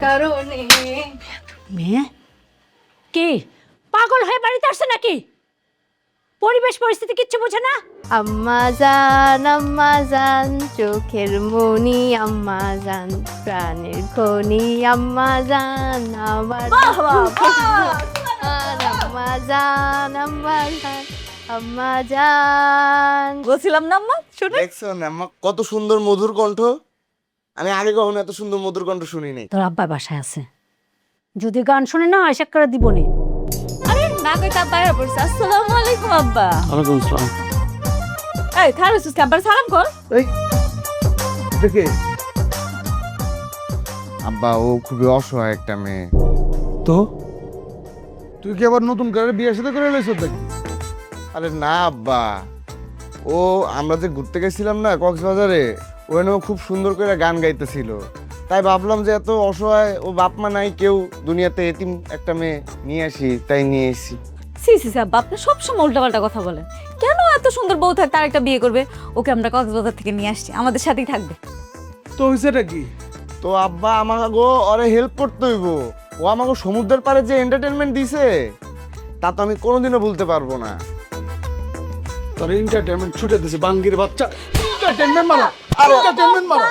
কারণে মেয়ে কি পাগল হয়ে বাড়িতে আসছে নাকি? পরিবেশ পরিস্থিতি কিচ্ছু বোঝে না। আম্মা জান চোখের মনি, আম্মা জান প্রাণের খনি, আম্মা জান আমার আম্মা জান আম্মা জান। বলছিলাম না আম্মা, শুনে দেখছো না আম্মা কত সুন্দর মধুর কণ্ঠ। আমি আগে কখনো এত সুন্দর মধুর কণ্ঠ শুনি নাই। তোর আব্বা বাসায় আছে, যদি গান শুনে না এসে করে দিব নে। আরে না কই তা বাইরে পড়ছে। আসসালামু আলাইকুম আব্বা। ওয়ালাইকুম আসসালাম। এই খারুস আব্বার সালাম কর। এই দেখে আব্বা ও খুবই অসহায় একটা মেয়ে। তো তুই কি আবার নতুন করে বিয়ে সাথে করে লইছ নাকি? আরে না আব্বা, ও আমরা যে ঘুরতে গেছিলাম না কক্সবাজারে, ওখানে ও খুব সুন্দর করে গান গাইতেছিল। তাই ভাবলাম যে এত অসহায় ও বাপ মা নাই কেউ দুনিয়াতে, এতিম একটা মেয়ে নিয়ে আসি, তাই নিয়ে এসেছি। সি সি আব্বা, আপনি সবসময় উল্টাপাল্টা কথা বলেন কেন? এত সুন্দর বউ থাকতে আরেকটা বিয়ে করবে? ওকে আমরা কক্সবাজার থেকে নিয়ে আসছি, আমাদের সাথেই থাকবে। তো হইছেটা কি? তো আব্বা আমাকে ওরে হেল্প করতে হইব। ও আমাকে সমুদ্রের পাড়ে যে এন্টারটেনমেন্ট দিছে তা তো আমি কোনোদিনও ভুলতে পারবো না। তোর এন্টারটেইনমেন্ট ছুটে দিছে বাঙ্গির বাচ্চা। এন্টারটেইনমেন্ট মারো, এন্টারটেইনমেন্ট মারো,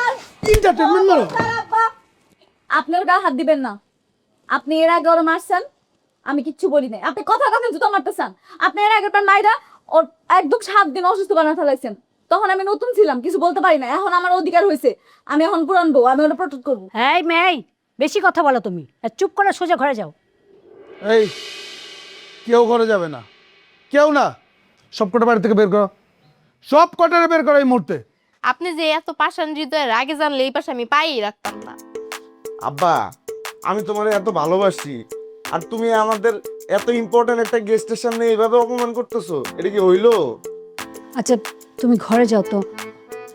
এন্টারটেইনমেন্ট মারো। আপনি ওর গায়ে হাত দিবেন না। আপনি এর আগে ওরা মারছেন, আমি কিচ্ছু বলি নাই। আপনি কথা কথা জুতো মারতেছেন। আপনি এর আগের পর মাইরা ওর একদম 7 দিন অসুস্থ বানা ফেলাইছেন। তখন আমি নতুন ছিলাম, কিছু বলতে পারি না। এখন আমার অধিকার হয়েছে, আমি এখন পুরান বউ, আমি ওটা প্রটেক্ট করবো। এই মেয়ে বেশি কথা বলো তুমি, আর চুপ করে সোজা ঘরে যাও। এই কেউ ঘরে যাবে না, কেউ না। সব কটা বাড়ি থেকে বের করো, সব কটারে বের করো এই মুহূর্তে। আপনি যে এত পাষাণ হৃদয়ের, আগে জানলে এই পাশে আমি পাইই রাখতাম না। আব্বা আমি তোমার এত ভালোবাসি, আর তুমি আমাদের এত ইম্পর্টেন্ট একটা গেস্টের সামনে এইভাবে অপমান করতেছো, এটা কি হইলো? আচ্ছা তুমি ঘরে যাও তো,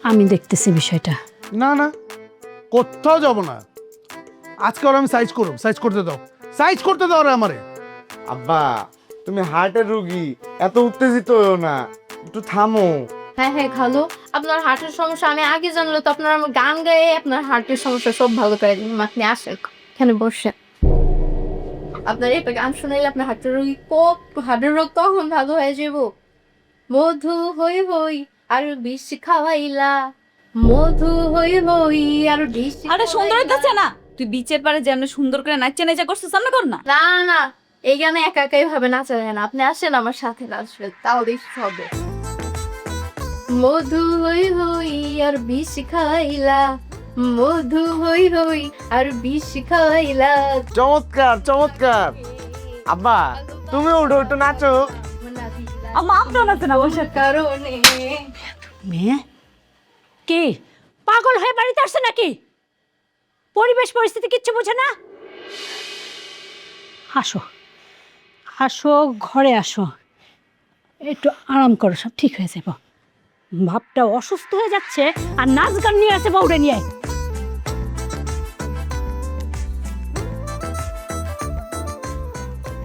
আমি দেখতেছি বিষয়টা। না না, কোথাও যাব না। আজকে ওরা আমি সাইজ করব, সাইজ করতে দাও, সাইজ করতে দাও রে আমারে। আব্বা তুমি হার্টের রোগী, এত উত্তেজিত হও না, একটু থামো। হ্যাঁ হ্যাঁ খালো, আপনার হার্টের সমস্যা আমি আগে জানলে তো আপনার আমার গান গায়ে আপনার হার্টের সমস্যা সব ভালো করে দিন। আপনি আসেন, এখানে বসেন। আপনার একটা গান শুনাইলে আপনার হার্টের রোগ তখন ভালো হয়ে যাব। মধু হই হই আর বিষ খাওয়াইলা, মধু হই হই আর বিষ। আরে সুন্দর হইতাছে না? তুই বিচের পারে যেমন সুন্দর করে নাচে নাচা করছিস, সামনে কর না। না না, এই গানে একা একাই ভাবে নাচা যায় না। আপনি আসেন আমার সাথে নাচবেন, তাহলে হবে। মধু হই হই আর বিষ খাইলা, মধু হই হই আর বিষ খাইলা। চমৎকার চমৎকার। আব্বা তুমি উঠো, একটু নাচো। আম্মা আপনার নাচে না বসার কারণে। মেয়ে কি পাগল হয়ে বাড়িতে আসছে নাকি? পরিবেশ পরিস্থিতি কিচ্ছু বোঝে না। আসো আসো, ঘরে আসো, একটু আরাম করো, সব ঠিক হয়ে যাবো। ভাবটা অসুস্থ হয়ে যাচ্ছে আর নাচ গান নিয়ে আসে বউরে নিয়ে।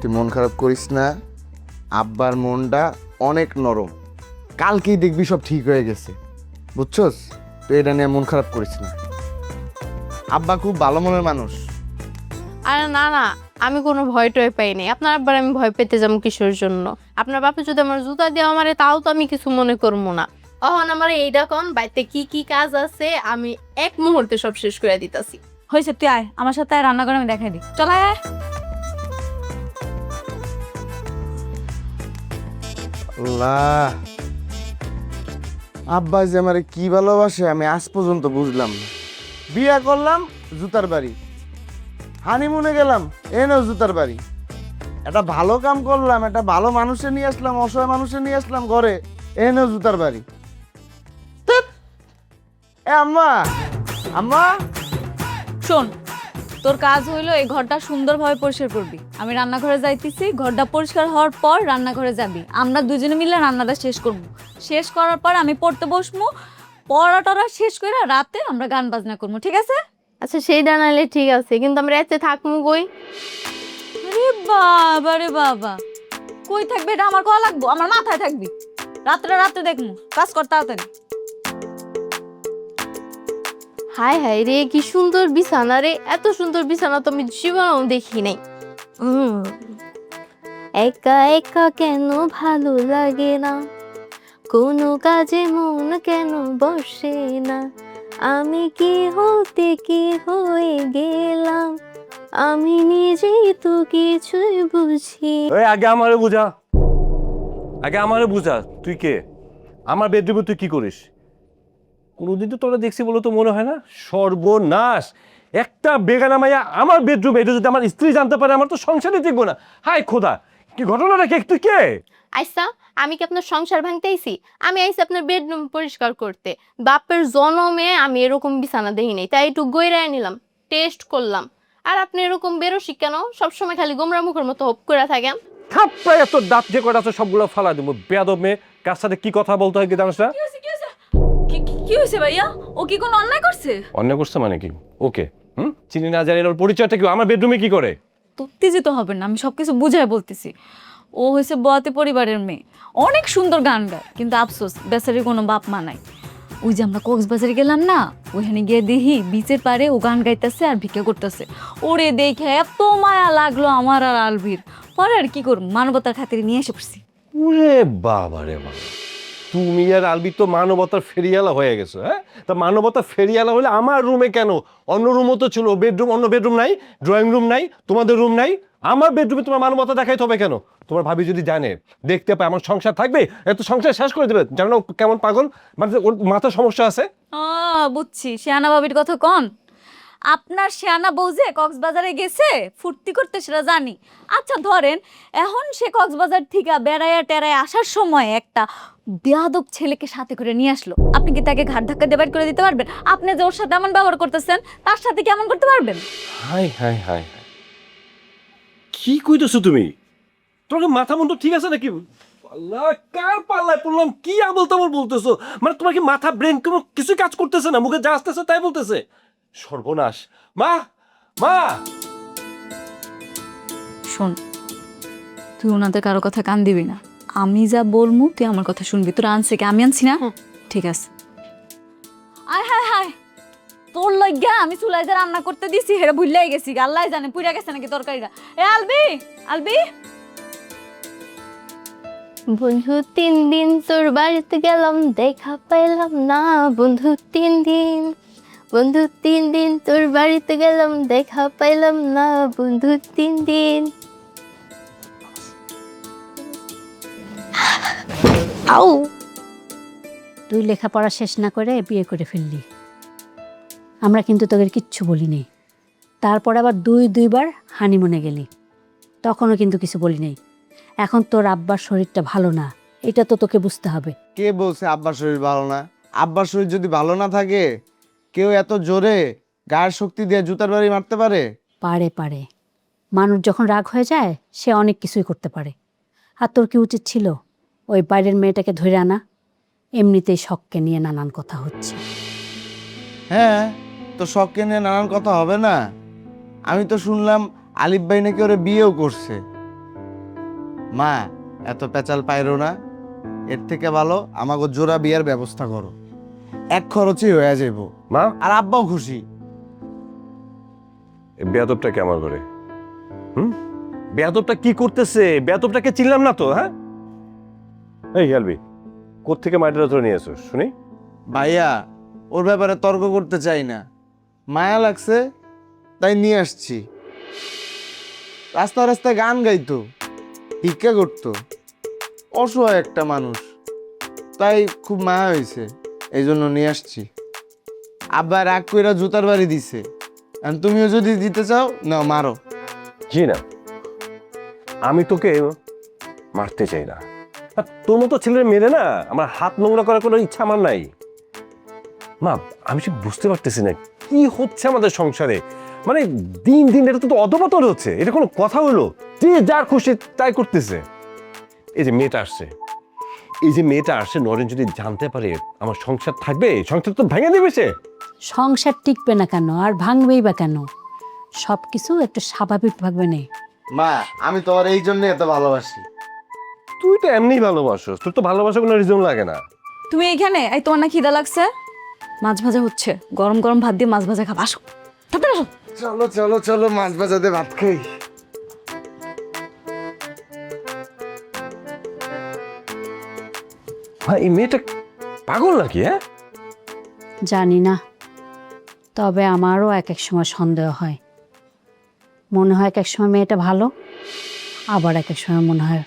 তুই মন খারাপ করিস না, আব্বার মনটা অনেক নরম, কালকেই দেখবি সব ঠিক হয়ে গেছে, বুঝছস? তুই এটা নিয়ে মন খারাপ করিস না, আব্বা খুব ভালো মনের মানুষ। আরে না না, আমি কোনো ভয় টয় পাইনি। আপনার আব্বার আমি ভয় পেতে যাবো কিসের জন্য? আপনার বাপে যদি আমার জুতা দেওয়া মারে তাও তো আমি কিছু মনে করবো না। অহন আমার এইটা কোন বাড়িতে কি কি কাজ আছে আমি এক মুহূর্তে সব শেষ করে দিতাছি। হয়েছে, তুই আয় আমার সাথে, আয় রান্না করে আমি দেখাই দিই। চল আয় আয়। আল্লাহ, আব্বা যে আমারে কি ভালোবাসে আমি আজ পর্যন্ত বুঝলাম না। বিয়া করলাম জুতার বাড়ি, হানিমুনে গেলাম এনেও জুতার বাড়ি, একটা ভালো কাম করলাম, একটা ভালো মানুষে নিয়ে আসলাম, অসহায় মানুষে নিয়ে আসলাম ঘরে, এনেও জুতার বাড়ি। ধ্যাৎ। এ আম্মা, আম্মা শোন, তোর কাজ হইলো এই ঘরটা সুন্দরভাবে পরিষ্কার করবি। আমি রান্নাঘরে যাইতেছি, ঘরটা পরিষ্কার হওয়ার পর রান্নাঘরে যাবি। আমরা দুজনে মিলে রান্নাটা শেষ করব। শেষ করার পর আমি পড়তে বসবো, পড়াটা শেষ করে রাতে আমরা গান বাজনা করবো, ঠিক আছে? আচ্ছা সেই জানালে ঠিক আছে, কিন্তু আমরা এতে থাকবো কই? আরে বাবা রে বাবা, কই থাকবে এটা আমার কয়া লাগবো? আমার মাথায় থাকবি। রাত্রে রাত্রে দেখবো, কাজ কর তাড়াতাড়ি। হায় হায় রে, কি সুন্দর বিছানা রে, এত সুন্দর বিছানা তো আমি জীবনেও দেখি নাই। একা একা কেন ভালো লাগে না, কোনো কাজে মন কেন বসে না, আমি কি হতে কি হয়ে গেলাম, আমি নিজেই তো কিছুই বুঝি। এই আগে আমারে বুঝা, আগে আমারে বুঝা, তুই কে? আমার বেডরুমে তুই কি করিস? কোনোদিন তো তোরা দেখছি বলে তো মনে হয় না। সর্বনাশ, একটা বেগানা মাইয়া আমার বেডরুমে, এটা যদি আমার স্ত্রী জানতে পারে আমার তো সংসারে টিকবো না। হায় খোদা, কি ঘটনাটা কে? তুই কে? আইসা, আমি কি আপনার সংসার ভাঙতে আইছি? আমি আইসি আপনার বেডরুম পরিষ্কার করতে। বাপের জনমে আমি এরকম বিছানা দেখি নাই, তাই একটু গইরায় নিলাম, টেস্ট করলাম। আর আপনি এরকম বেরোসি কেন? সবসময় খালি গোমরা মুখের মতো হপ করে থাকেন। থাপ্পায় এত দাঁত যে কটা আছে সবগুলো ফালা দেবো। বেয়াদব মেয়ে, কার সাথে কি কথা বলতে হয় কি জানিস না? কি হয়েছে ভাইয়া? ও কি কোনো অন্যায় করছে? অন্যায় করছে মানে কি? ওকে চিনি না জানি, ওর পরিচয়টা কি? আমার বেডরুমে কি করে? উত্তেজিত হবে না, আমি সবকিছু বুঝাই বলতেছি। ও হয়েছে বয়াতি পরিবারের মেয়ে, অনেক সুন্দর গান গায়, কিন্তু আফসোস বেচারির কোনো বাপ মা নাই। ওই যে আমরা কক্সবাজারে গেলাম না, ওইখানে গিয়ে দেখি বিচের পারে ও গান গাইতেছে আর ভিক্ষা করতেছে। ওরে দেখে এত মায়া লাগলো আমার আর আলভির। পরে আর কি করব, মানবতার খাতিরে নিয়ে এসে পড়ছি। ওরে বাবা রে বাবা, তুমি আর আলবি তো মানবতার ফেরিয়ালা হয়ে গেছো। হ্যাঁ, তা মানবতার ফেরিয়ালা হলে আমার রুমে কেন? অন্য রুমও তো ছিল, বেডরুম, অন্য বেডরুম নাই, ড্রয়িং রুম নাই, তোমাদের রুম নাই, আমার বেডরুমে তোমার মানবতা দেখাইতে হবে কেন? তোমার ভাবি যদি জানে, দেখতে পায় আমার সংসার থাকবে, এত সংসার শেষ করে দেবে। জানো না ও কেমন পাগল, মানে ওর মাথার সমস্যা আছে। বুঝছি, শিয়ানা ভাবির কথা কন। আপনার শিয়ানা বউ যে কক্সবাজারে গেছে ফুর্তি করতে, সেটা জানি। আচ্ছা ধরেন, এখন সে কক্সবাজার থেকে বেড়াইয়া টেরায় আসার সময় একটা বেয়াদব ছেলেকে সাথে করে নিয়ে আসলো, আপনি কি তাকে ঘাট ধাক্কা দিয়ে বাইর করে দিতে পারবেন? আপনি যে ওর সাথে এমন ব্যবহার করতেছেন, তার সাথে কি এমন করতে পারবেন? হাই হাই হাই, কি কইতেছো তুমি? তোমার মাথা মন্দ ঠিক আছে নাকি? আল্লাহ, কার পাল্লায় পড়লাম? কি আবল তাবল বলতেছো? মানে তোমার কি মাথা, ব্রেন কোনো কিছু কাজ করতেছে না? মুখে যা আসতেছে তাই বলতেছে। সর্বনাশ। মা, মা! শোন, তুই ওনাদের কারো কথা কান দিবি না। আমি যা বলমু তুই আমার কথা শুনবি। তোর আনছে কি? আমি আনছি না? ঠিক আছে। আয় হায় হায়, তোর লজ্ঞা আমি চুলায় যে রান্না করতে দিছি হেরা ভুললাই গেছি। আল্লাহ জানে পুড়ে গেছে নাকি তরকারিটা। এ আলবি, আলবি! বন্ধু 3 দিন তোর বাড়িতে গেলাম, দেখা পাইলাম না। বন্ধু 3 দিন, বন্ধু 3 দিন তোর বাড়িতে গেলাম, দেখা পাইলাম না। বন্ধু 3 দিন। আউ, তুই লেখাপড়া শেষ না করে বিয়ে করে ফেললি। আমরা কিন্তু তোদের কিচ্ছু বলিনি। তারপর আবার দুইবার হানিমুনে গেলি, তখনও কিন্তু কিছু বলি নাই। এখন তোর আব্বার শরীরটা ভালো না, এটা তো তোকে বুঝতে হবে। কে বলছে আব্বার শরীর ভালো না? আব্বার শরীর যদি ভালো না থাকে, কেউ এত জোরে গায়ের শক্তি দিয়ে জুতার বাড়ি মারতে পারে? পারে পারে, মানুষ যখন রাগ হয়ে যায় সে অনেক কিছুই করতে পারে। আর তোর কি উচিত ছিল ওই বাইরের মেয়েটাকে ধরে আনা? এমনিতেই শখকে নিয়ে নানান কথা হচ্ছে। হ্যাঁ, তো শখকে নিয়ে নানান কথা হবে না? আমি তো শুনলাম আলিফ ভাই নাকি ওরে বিয়েও করছে। মা, এত পেঁচাল পাইরো না। এর থেকে ভালো আমাকে জোড়া বিয়ের ব্যবস্থা করো, এক খরচই হয়ে যাইব, মা, আর আব্বাও খুশি। বেয়াদবটা কে আমার ঘরে? বেয়াদবটা কি করতেছে? বেয়াদবটাকে চিনলাম না তো। হ্যাঁ, এই আলবি, কোত্থেকে মাটিটা ধরে নিয়ে এসো শুনি? ভাইয়া, ওর ব্যাপারে তর্ক করতে চাই না, মায়া লাগছে তাই নিয়ে আসছি। রাস্তায় রাস্তায় গান গাইতো, ভিক্ষা করতো, অসহায় একটা মানুষ, তাই খুব মায়া হয়েছে, এই জন্য নিয়ে আসছি। আব্বা রাগ কইরা জুতার বাড়ি দিছে, আর তুমিও যদি দিতে চাও না মারো। জি না, আমি তোকে মারতে চাই না। আর তোর মতো ছেলের মেরে না আমার হাত নোংরা করার কোনো ইচ্ছা আমার নাই। মা, আমি ঠিক বুঝতে পারতেছি না কি হচ্ছে আমাদের সংসারে। মানে দিন দিন এটা তো অধপতন হচ্ছে। এটা কোনো কথা হলো? যে যার খুশি তাই করতেছে। এই যে মেয়েটা আসছে, এই যে মেয়েটা আসছে, নরেন যদি জানতে পারে আমার সংসার থাকবে, সংসার তো ভেঙে দেবে সে। সংসার টিকবে না কেন, আর ভাঙবেই বা কেন? সব কিছু একটু স্বাভাবিকভাবে নেই। মা, আমি তো আর এই জন্য এত ভালোবাসি। তুই তো এমনি ভালোবাসো, তোর তো ভালোবাসা কোনো রিজন লাগে না। তুমি এইখানে? এই তোমার না খিদা লাগছে? মাছ ভাজা হচ্ছে, গরম গরম ভাত দিয়ে মাছ ভাজা খাবো। আসো তাড়াতাড়ি আসো। চলো চলো চলো মাছ ভাজাতে ভাত খাই। ভাই এই মেয়েটা পাগল নাকি? হ্যাঁ, জানি না, তবে আমারও এক এক সময় সন্দেহ হয়। মনে হয় এক এক সময় মেয়েটা ভালো, আবার এক এক সময় মনে হয়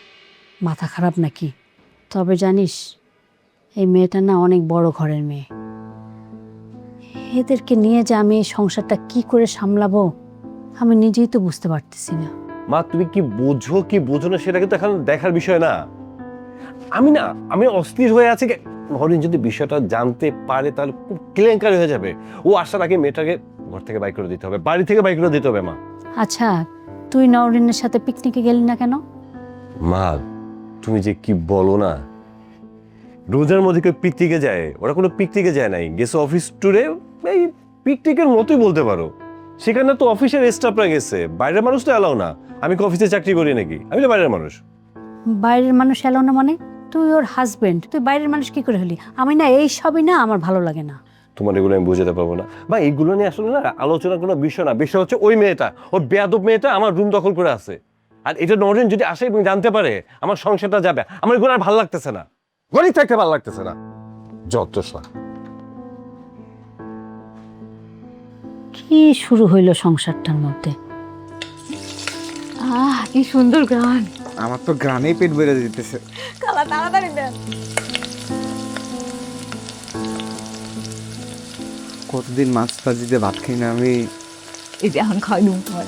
মাথা খারাপ নাকি। তবে জানিস, এই মেয়েটা না অনেক বড় ঘরের মেয়ে। এদেরকে নিয়ে যে আমি এই সংসারটা কি করে সামলাবো আমি নিজেই তো বুঝতে পারতেছি না। মা তুমি কি বোঝো কি বোঝো না সেটা কিন্তু এখন দেখার বিষয় না। আমি অস্থির হয়ে আছি। নরিন যদি বিষয়টা জানতে পারে তাহলে খুব কেলেঙ্কারি হয়ে যাবে। ও আসার আগে মেয়েটাকে ঘর থেকে বাইর করে দিতে হবে, বাড়ি থেকে বাইর করে দিতে হবে। মা আচ্ছা, তুই নওরিনের সাথে পিকনিকে গেলি না কেন? মা তুমি যে কি বলো না, রোজার মধ্যে কেউ পিকনিকে যায়? ওরা কোনো পিকনিকে যায় নাই, গেছে অফিস ট্যুরে। এই পিকনিকের মতোই বলতে পারো। সেখানে তো অফিসের স্টাফরা গেছে, বাইরের মানুষ তো এলাও না। আমি কি অফিসে চাকরি করি নাকি? আমি তো বাইরের মানুষ। বাইরের মানুষ এলো না মানে? তুই ওর হাজবেন্ড, তুই বাইরের মানুষ কি করে হলি? আমি না এই সবই না আমার ভালো লাগে না। তোমার এগুলো আমি বুঝাতে পারবো না। বা এইগুলো নিয়ে আসলে না আলোচনার কোনো বিষয় না। বিষয় হচ্ছে ওই মেয়েটা, ওই বেয়াদব মেয়েটা আমার রুম দখল করে আছে। আর এটা নরেন যদি আসে এবং জানতে পারে আমার সংসারটা যাবে, আমার এগুলো আর ভালো লাগতেছে না, গরিব থাকতে ভালো লাগতেছে না। যত সব কি শুরু হইলো সংসারটার মধ্যে? কি সুন্দর গান। আমার তো গ্রানেই পেট বেড়ে যেতেছে। খালা তাড়াতাড়ি দেন। কতদিন মাছ ভাজিতে ভাত খাই না আমি। এই যে এখন খাই দুম তোমার।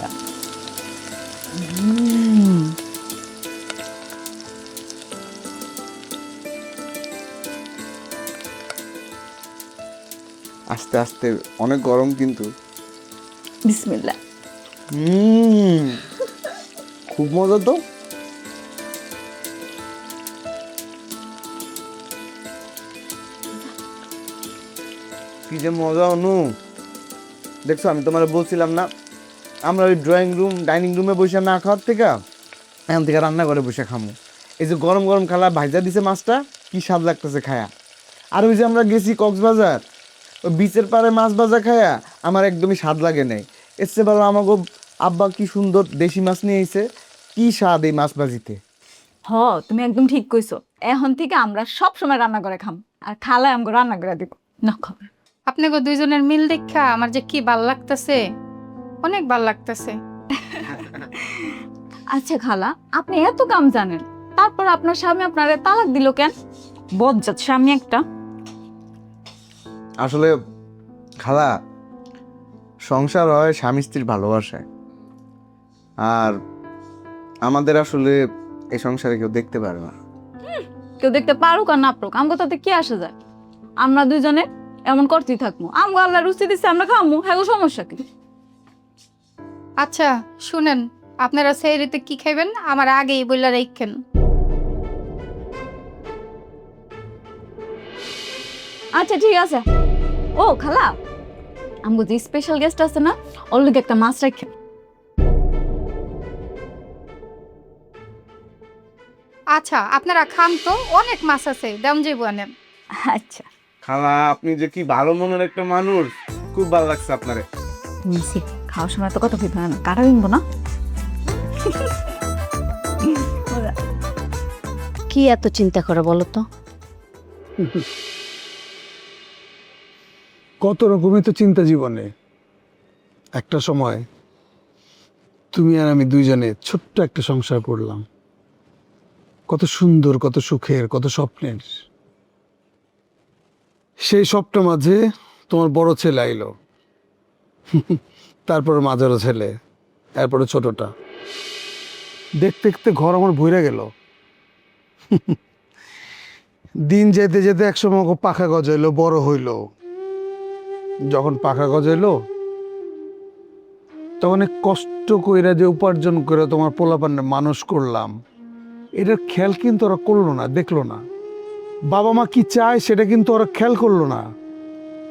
আস্তে আস্তে, অনেক গরম কিন্তু। বিসমিল্লাহ। খুব মজা তো। কি যে মজা অনু। দেখছো, আমি তোমার বলছিলাম না আমরা ওই ড্রয়িং রুম ডাইনিং রুমে বসে না খাওয়ার থেকে এখান থেকে রান্না করে বসে খামো। এই যে গরম গরম খালা ভাইজা দিছে মাছটা, কি স্বাদ লাগতেছে খায়া। আর ওই যে আমরা গেছি কক্সবাজার, ওই বিচের পাড়ে মাছ ভাজা খায়া আমার একদমই স্বাদ লাগে নাই। এর চেয়ে ভালো আমাকে আব্বা কি সুন্দর দেশি মাছ নিয়ে এসে, কি স্বাদ এই মাছ ভাজিতে। হ, তুমি একদম ঠিক কইছো। এখন থেকে আমরা সব সময় রান্না করে খাম, আর খালায় আমাকে রান্না করে দিব না খাবে। আপনাকে দুইজনের মিল দেখা আমার যে কি ভাল লাগতেছে, অনেক ভাল লাগতেছে। আচ্ছা খালা, আপনি এত কাম জানেন, তারপর আপনার স্বামী আপনারে তালাক দিল কেন? বজ্জাত স্বামী একটা। আসলে খালা, সংসার হয় স্বামী স্ত্রীর ভালোবাসায়। আর আমাদের আসলে এই সংসারে কেউ দেখতে পারে না। কেউ দেখতে পারুক আর না পারুক, আমগো তাতে কি আসে যায়? আমরা দুইজনে এমন করতেই থাকবো। আমগো আল্লাহ রুচি দিচ্ছে, আমরা খামু, হ্যাঁ গো, সমস্যা কি? আচ্ছা শুনেন, আপনারা সেহরিতে কি খাইবেন আমার আগেই বললা রাখেন। আচ্ছা ঠিক আছে। ও খালা, আমগো যে স্পেশাল গেস্ট আছে না, ওর লগে একটা মাছ রাখেন। আচ্ছা আপনারা খান তো, অনেক মাছ আছে, দাম যাইব আনেন। আচ্ছা। খালা, আপনি যে কি ভালো মনের একটা মানুষ, খুব ভালো লাগছে আপনারে। মিছি খাওয়ার সময় তো কত খেতে হয় না, কাটা কিনবো না। কি এত চিন্তা করে বলো তো? কত রকমই তো চিন্তা জীবনে। একটা সময় তুমি আর আমি দুইজনে ছোট্ট একটা সংসার করলাম, কত সুন্দর, কত সুখের, কত স্বপ্নের। সেই স্বপ্ন মাঝে তোমার বড় ছেলে আইলো, তারপরে মাঝারো ছেলে, তারপরে ছোটটা। দেখতে দেখতে ঘর আমার ভইরা গেল। দিন যেতে যেতে একসময় ওকে পাখা গজাইলো, বড় হইলো। যখন পাখা গজাইলো তখন অনেক কষ্ট কইরা যে উপার্জন করে তোমার পোলাপান্নে মানুষ করলাম, এটার খেয়াল কিন্তু ওরা করলো না, দেখলো না। বাবা মা কি চায় সেটা কিন্তু ওরা খেয়াল করলো না।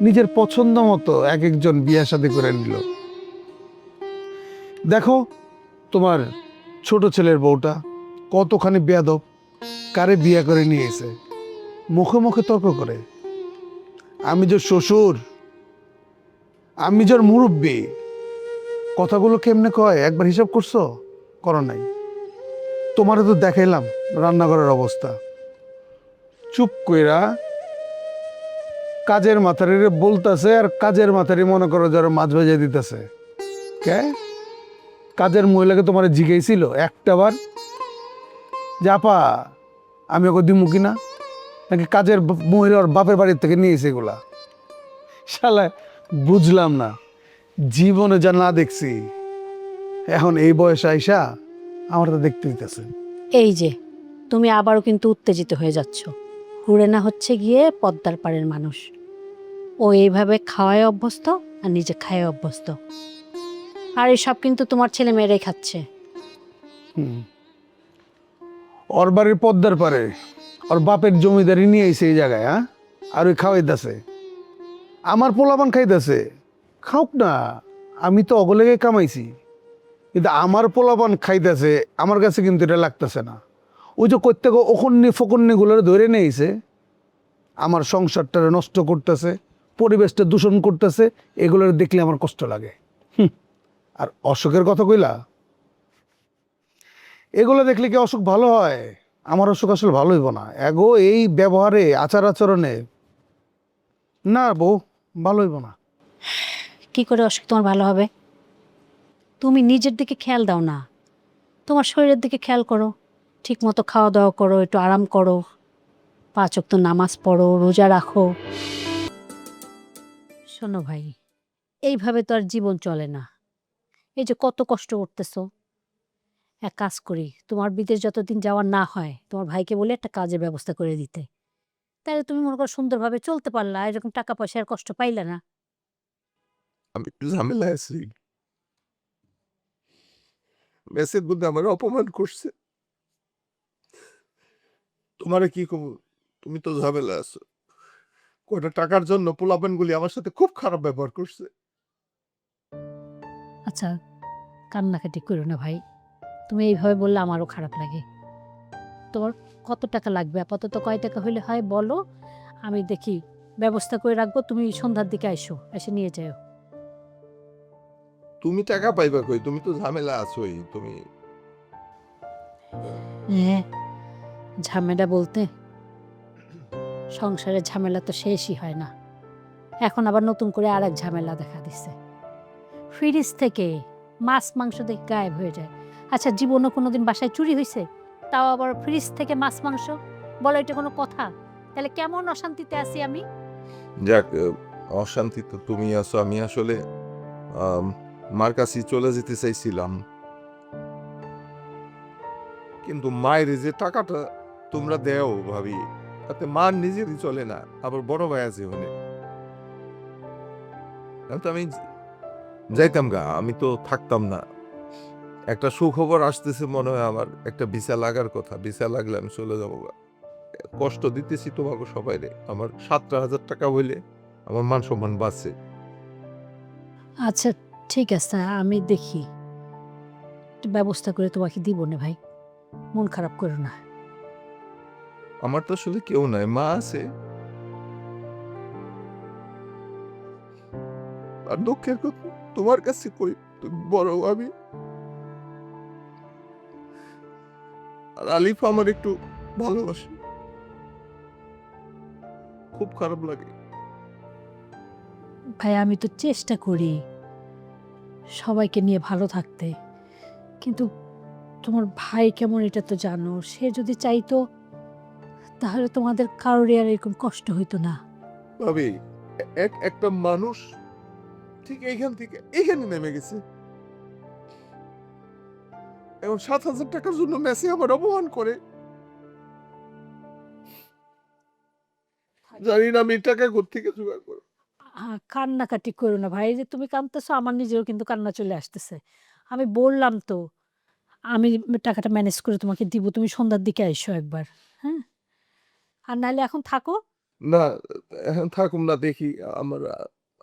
নিজের পছন্দ মতো এক একজন বিয়ে শাদী করে নিল। দেখো তোমার ছোট ছেলের বউটা কতখানি বেয়াদব, কারে বিয়ে করে নিয়ে এসে মুখে মুখে তর্ক করে। আমি যে শ্বশুর, আমি যে মুরব্বী, কথাগুলো কেমনে কয় একবার হিসাব করছো? করো নাই। তোমারে তো দেখাইলাম রান্নাঘরের অবস্থা। চুপ কইরা কাজের মাথারি বলতেছে, আর কাজের মাথারি মনে করো যারা মাছ ভেজে দিতেছে। কে কাজের মহিলাকে তোমার জিজ্ঞেসছিল একটা বার যে আপা আমি ওকে দিমু কিনা, নাকি কাজের মহিলার বাপের বাড়ির থেকে নিয়েছে এগুলা? শালা বুঝলাম না, জীবনে যা না দেখছি এখন এই বয়সে আইসা আমার তো দেখতে দিতেছে। এই যে তুমি আবারও কিন্তু উত্তেজিত হয়ে যাচ্ছ। হুড়েনা হচ্ছে গিয়ে পদ্মার পাড়ের মানুষ। ও এইভাবে খাওয়ায় অভ্যস্ত আর নিজে খায় অভ্যস্ত। আর এসব কিন্তু তোমার ছেলে মেয়েরাই খাচ্ছে। ওর বাড়ির পদ্মার পারে ওর বাপের জমিদারি নিয়ে আইছে এই জায়গায়, হ্যাঁ? আর ওই খাওয়াইতেছে, আমার পোলাপান খাইতেছে। খাওক না, আমি তো অগলেগে কামাইছি, কিন্তু আমার পোলাপান খাইতেছে, আমার কাছে কিন্তু এটা লাগতেছে না। ওই যে প্রত্যেক ওখন্নি ফকন্নি গুলো ধরে নিয়েছে, আমার সংসারটা নষ্ট করতেছে, পরিবেশটা দূষণ করতেছে, এগুলোর দেখলে আমার কষ্ট লাগে। আর অসুখের কথা কইলা, এগুলো দেখলে কি অসুখ ভালো হয়? আমার অসুখ আসলে ভালো হইব না এগো, এই ব্যবহারে আচার আচরণে না বউ, ভালো হইব না। কি করে অসুখ তোমার ভালো হবে? তুমি নিজের দিকে খেয়াল দাও না, তোমার শরীরের দিকে খেয়াল করো। ঠিক মতো খাওয়া দাওয়া করো, একটু আরাম করো, 5 ওয়াক্ত নামাজ পড়ো, রোজা রাখো। শোনো ভাই, এইভাবে তো আর জীবন চলে না। এই যে কত কষ্ট করতেছো, এক কাজ করি, তোমার বিদেশ যতদিন যাওয়ার না হয় তোমার ভাইকে বলে একটা কাজের ব্যবস্থা করে দিতে। তাহলে তুমি মনে করো সুন্দরভাবে চলতে পারলা, এরকম টাকা পয়সার কষ্ট পাইলা না। আমি একটু ঝামেলায় আছি। মেসের মধ্যে আমার অপমান করছে। তোমারে কি কব, তুমি তো ঝামেলা আছো। কয়টা টাকার জন্য পোলাপানগুলি আমার সাথে খুব খারাপ ব্যবহার করছে। আচ্ছা, কান্নাকাটি করো না ভাই, তুমি এইভাবে বললে আমারও খারাপ লাগে। তোমার কত টাকা লাগবে আপাতত, কয় টাকা হইলে হয় বলো, আমি দেখি ব্যবস্থা করে রাখবো। তুমি সন্ধ্যার দিকে আইসো, এসে নিয়ে যাও। তুমি টাকা পাইবা কই? তুমি তো ঝামেলা আছোই। তুমি হ্যাঁ, ঝামেলা বলতে সংসারের ঝামেলা তো শেষই হয় না, এখন আবার নতুন করে আর এক ঝামেলা দেখা দিচ্ছে। ফ্রিজ থেকে মাছ মাংস দেখে গায়েব হয়ে যায়। আচ্ছা, জীবনও কোনোদিন বাসায় চুরি হয়েছে? তাও আবার ফ্রিজ থেকে মাছ মাংস? বলো, এটা কোনো কথা? তাহলে কেমন অশান্তিতে আছি আমি। যাক, অশান্তি তো তুমি আছো। আমি আসলে মার কাছে চলে যেতে চাইছিলাম, কিন্তু মায়ের যে টাকাটা তোমরা দেও ভাবি, তাতে মার নিজেরই চলে না, আবার বড় ভাই আছে ওখানে। তো আমি যাইতাম গা, আমি তো থাকতাম না। একটা সুখবর আসতেছে মনে হয়, আমার একটা ভিসা লাগার কথা। ভিসা লাগলে আমি চলে যাবো গা। কষ্ট দিতেছি তোমাকে সবাই রে। আমার 17,000 টাকা হইলে আমার মান সম্মান বাঁচে। আচ্ছা ঠিক আছে, আমি দেখি একটু ব্যবস্থা করে তোমাকে দিব না ভাই, মন খারাপ করো না। আমার তো আসলে কেউ নাই, মা আছে। আর দুঃখের কথা তোমার কাছে কই, তুমি বড় আমি। আর আলিফ আমার একটু ভালোবাসে। খুব খারাপ লাগে। ভাই আমি তো চেষ্টা করি সবাইকে নিয়ে ভালো থাকতে, কিন্তু তোমার ভাই কেমন এটা তো জানো। সে যদি চাইতো তাহলে তোমাদের কারোরই আর এরকম কষ্ট হইতো না। ভাবি, একটা মানুষ ঠিক এইখান থেকে এইখানে নেমে গেছে, এখন 7,000 টাকার জন্য মেসে আমার অপমান করে। জানি না আমি টাকা কোত্থেকে জোগাড় করবো। কান্নাকাটি করো না ভাই, যে তুমি কাঁদতেছো আমার নিজেরও কিন্তু কান্না চলে আসতেছে। আমি বললাম তো আমি টাকাটা ম্যানেজ করে তোমাকে দিব, তুমি সন্ধ্যার দিকে আইসো একবার। হ্যাঁ, আর নাহলে এখন থাকো। না, এখন থাকুম না, দেখি আমার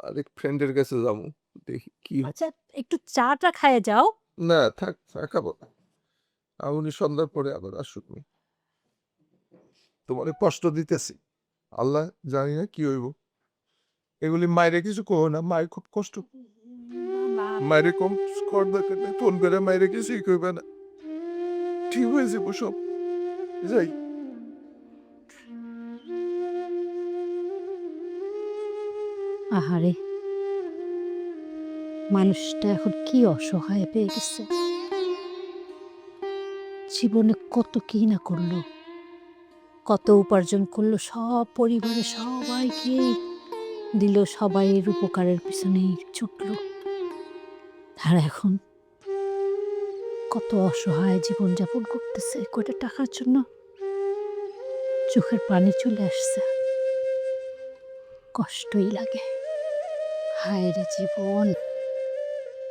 আরেক ফ্রেন্ডের কাছে যাবো, দেখি কি হয়। আচ্ছা, একটু চাটা খাইয়ে যাও। না থাক, খাবো না। উনি সন্ধ্যার পরে আবার আসুক। তোমার কষ্ট দিতেছি, আল্লাহ জানি না কি হইব। এগুলি মায়েরে কিছু কো না, মায়ের খুব কষ্ট। মায়েরে কম কর দরকার নেই, ফোন করে মায়েরে কিছুই কইবে না। ঠিক হয়ে যাবো সব, যাই। আহারে, মানুষটা এখন কি অসহায় পেয়ে গেছে। জীবনে কত কি না করলো, কত উপার্জন করলো, সব পরিবারে সবাইকে দিল, সবাই এর উপকারের পিছনেই ছুটলো। আর এখন কত অসহায় জীবনযাপন করতেছে কয়টা টাকার জন্য। চোখের পানি চলে আসছে, কষ্টই লাগে। হায় রে জীবন।